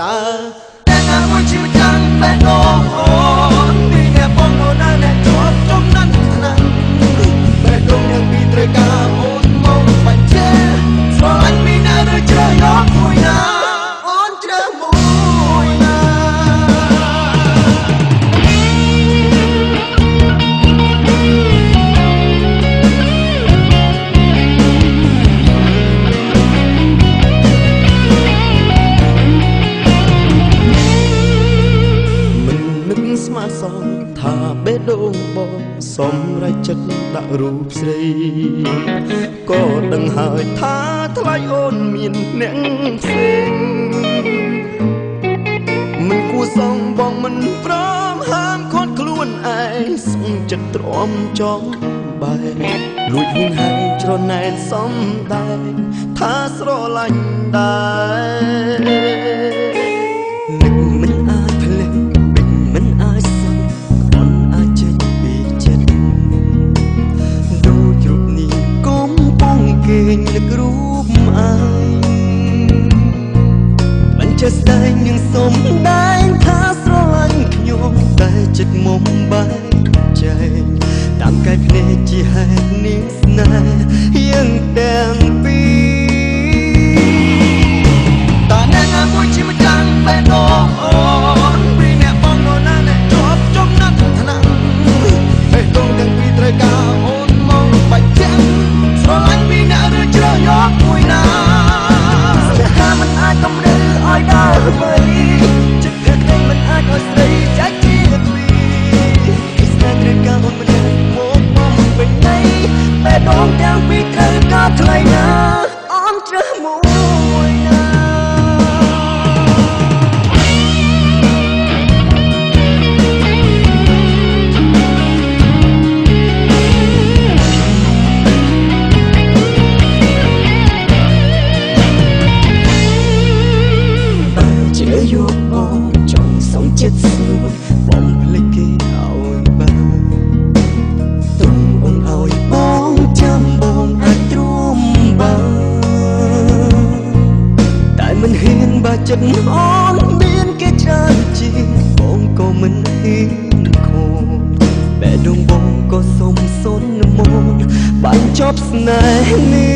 ตาแต่งานวันชีวิตจังแต่โลกอ่อนมีแค่ป้องโดนนั่นแหละจบจมนั่นขนาดแม่ดวงยังมีตรกาโอนมองปัจเจสวรรค์มีหน้าหรือเจอยกมวยนาอ่อนเจอมวยนาស្មាសងថាបេះដូងបងសម្រេចចិត្តដាក់រូបស្រីក៏ដឹងហើយថាថ្លៃអូនមានអ្នកផ្សេងមិនគួរសងបងមិនព្រមហាមខត់ខ្លួនឯងសងចិត្តទ្រាំចំបែកលួចហួងហែងច្រណែនសំដែងថាស្រឡាញ់ដែរនឹកមិនអាចភ្លេចមិនអាចសឹងអន់អាចចេញពីចិត្តដូចរូបនេះកំពុងគេងនឹករូបឯងមិនចេះស្ដែងនឹងសំដែងថាស្រឡាញ់ខ្ញុំតែចិត្តមុំបែកចែកតាមកាយភ្នែកជាហេតុនេះស្នេហ៍យើងទាំងពីរតើអ្នកណាមួយជីវិតចាំបែបអូនពីអ្នកបងនោះណាអ្នកជាប់ចំណាត់ថ្នាក់បេះដូងទាំងពីរត្រូវការអូនមកបាច់ចាំស្រឡាញ់ពីអ្នកឬជ្រើសយកមួយណាស្នេហាមិនអាចតម្រូវឲ្យដើរទៅចិត្តភក្តីមិនអាចឲ្យស្រីចាច់ជាទ្វីស្នេហ៍ត្រូវការអូនមិនមកពេញណៃបេះដូងទាំងពីរត្រូវការថ្លៃណាអូនជ្រើសមួយណាយកបងចង់សងចិត្តស្រួលបងភ្លេចគេឲ្យបានទុំអូនឲ្យបងចាំបងអាចទ្រាំបានតែមិនហ៊ានបើចិត្តអូនមានគេច្រើនជាងបងក៏មិនហ៊ានខំបែរដងបងក៏សុំសុនមកបានចប់ស្នេហ៍នេះ